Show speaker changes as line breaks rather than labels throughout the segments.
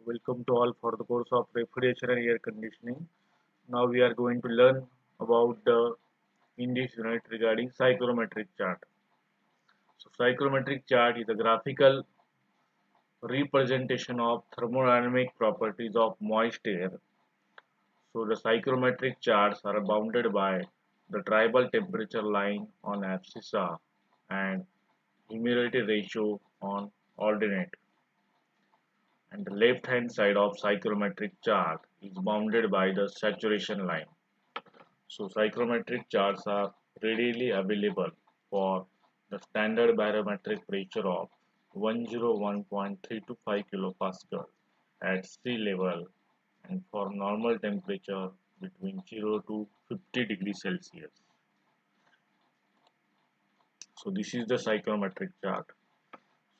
Welcome to all for the course of refrigeration and air conditioning. Now we are going to learn about in this unit regarding psychrometric chart. So psychrometric chart is a graphical representation of thermodynamic properties of moist air. So the psychrometric charts are bounded by the tribal temperature line on abscissa and humidity ratio on ordinate. And the left hand side of psychrometric chart is bounded by the saturation line. So psychrometric charts are readily available for the standard barometric pressure of 101.325 kilopascal at sea level and for normal temperature between 0 to 50 degrees Celsius. So this is the psychrometric chart.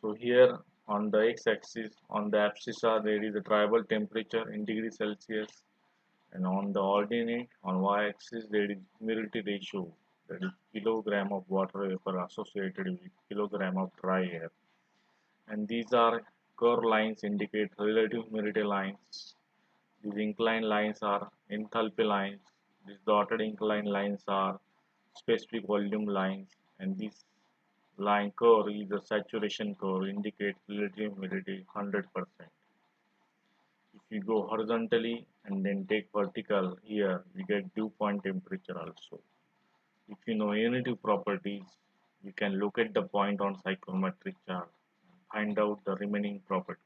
So here on the x-axis on the abscissa there is a tribal temperature in degrees Celsius, and on the ordinate on y-axis there is humidity ratio, that is kilogram of water vapor associated with kilogram of dry air, and these are curved lines indicate relative humidity lines. These inclined lines are enthalpy lines. These dotted inclined lines are specific volume lines, and this line curve is the saturation curve indicates relative humidity 100%. If you go horizontally and then take vertical, here we get dew point temperature also. If you know any two properties, you can locate the point on psychrometric chart and find out the remaining properties.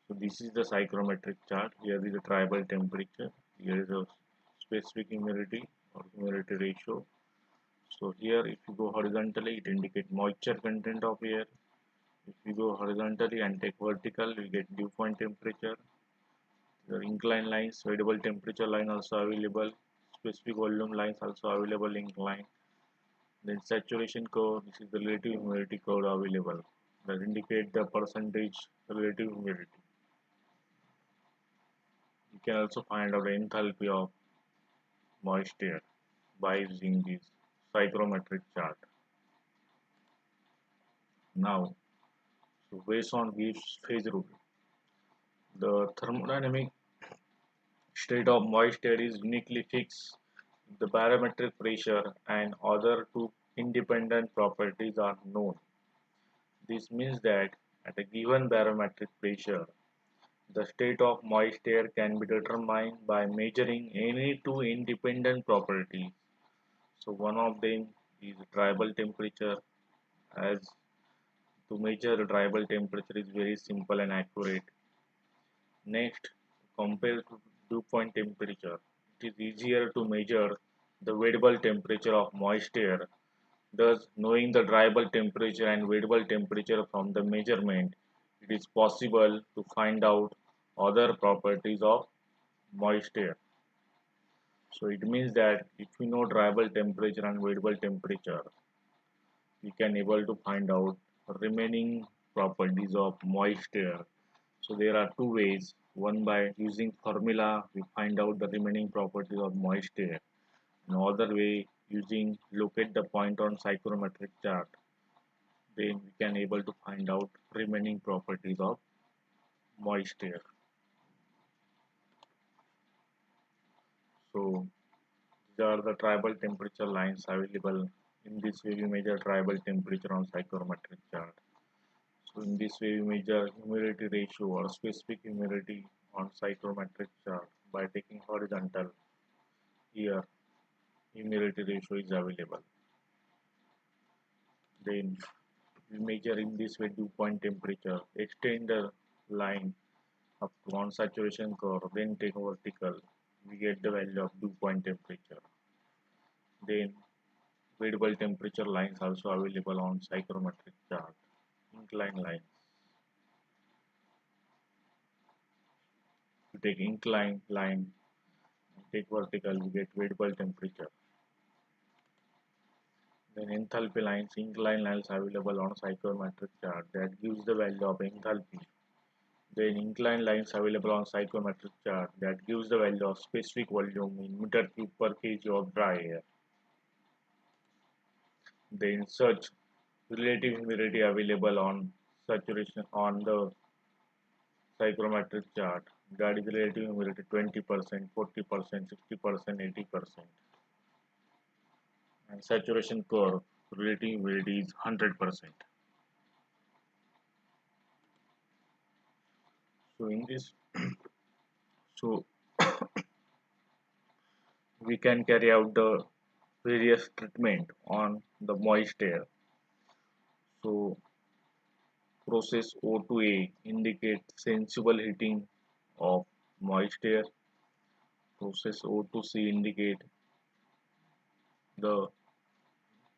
So this is the psychrometric chart. Here is the tribal temperature. Here is a specific humidity or humidity ratio. So here if you go horizontally, it indicates moisture content of air. If you go horizontally and take vertical, we get dew point temperature. The inclined lines, variable temperature line also available. Specific volume lines also available inclined. Then saturation curve, this is the relative humidity curve available that indicate the percentage relative humidity. You can also find out the enthalpy of moist air by using this psychrometric chart. Now, so based on Gibbs phase rule, the thermodynamic state of moist air is uniquely fixed. The barometric pressure and other two independent properties are known. This means that at a given barometric pressure, the state of moist air can be determined by measuring any two independent properties. So one of them is tribal temperature. As to measure the tribal temperature is very simple and accurate. Next, compared to dew point temperature, it is easier to measure the variable temperature of moist air. Thus, knowing the tribal temperature and variable temperature from the measurement, it is possible to find out other properties of moist air. So it means that if we know tribal temperature and variable temperature, we can able to find out remaining properties of moist air. So there are two ways. One, by using formula we find out the remaining properties of moist air. Another way, using locate the point on psychrometric chart. Then we can able to find out remaining properties of moist air. So these are the tribal temperature lines available. In this way we measure tribal temperature on psychrometric chart. So in this way we measure humidity ratio or specific humidity on psychrometric chart by taking horizontal. Here humidity ratio is available. Then we measure in this way dew point temperature. Extend the line up to on saturation curve, then take vertical. We get the value of dew point temperature. Then variable temperature lines also available on psychrometric chart. Inclined lines. You take inclined line, take vertical, we get variable temperature. Then enthalpy lines, inclined lines available on psychrometric chart that gives the value of enthalpy. Then inclined lines available on psychrometric chart that gives the value of specific volume in meter cube per kg of dry air. Then such relative humidity available on saturation on the psychrometric chart. That is relative humidity 20%, 40%, 60%, 80%. And saturation curve, relative humidity is 100%. So in this, so we can carry out the various treatment on the moist air. So process O2A indicates sensible heating of moist air. Process O2C indicate the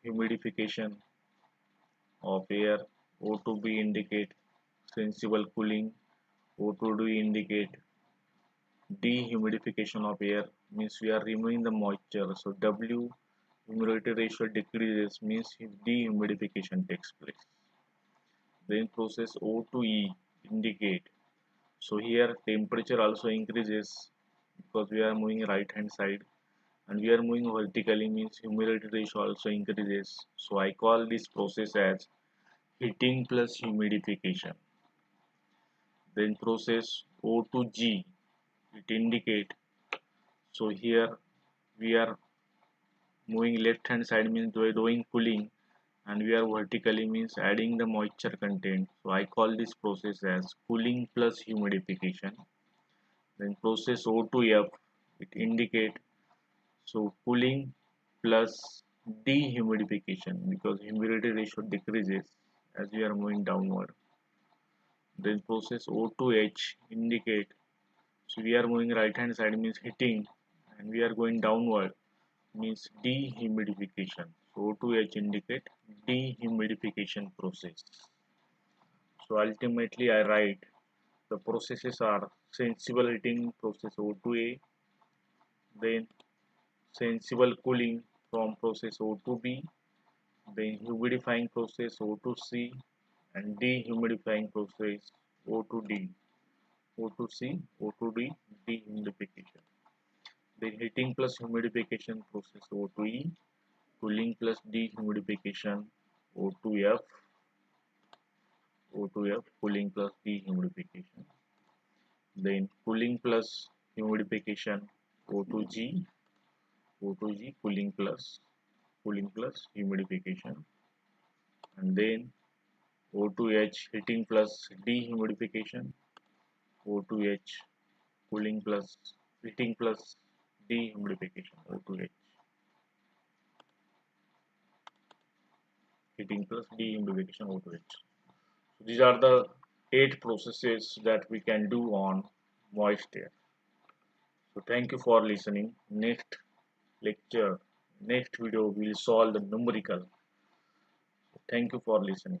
humidification of air. O2B indicate sensible cooling. O2D indicate dehumidification of air, means we are removing the moisture. So W humidity ratio decreases, means dehumidification takes place. Then process O2E indicate, so here temperature also increases because we are moving right hand side, and we are moving vertically, means humidity ratio also increases. So I call this process as heating plus humidification. Then process O2G, it indicate, so here we are moving left hand side, means we are doing cooling, and we are vertically, means adding the moisture content. So I call this process as cooling plus humidification. Then process O2F, it indicate, so cooling plus dehumidification, because humidity ratio decreases as we are moving downward. Then process O2H indicate, so we are moving right hand side, means heating, and we are going downward, means dehumidification. So O2H indicate dehumidification process. So ultimately I write the processes are sensible heating process O2A, then sensible cooling from process O2B, then humidifying process O2C, and dehumidifying process O2D. O2C, O2D, dehumidification. Then heating plus humidification process O2E, cooling plus dehumidification O2F, O2F, cooling plus dehumidification. Then cooling plus humidification O2G, O2G, cooling plus humidification. And then O2H, heating plus dehumidification, O2H, cooling plus heating plus dehumidification, O2H, heating plus dehumidification, O2H. So these are the 8 processes that we can do on moist air. So thank you for listening. Next lecture, next video, we will solve the numerical. Thank you for listening.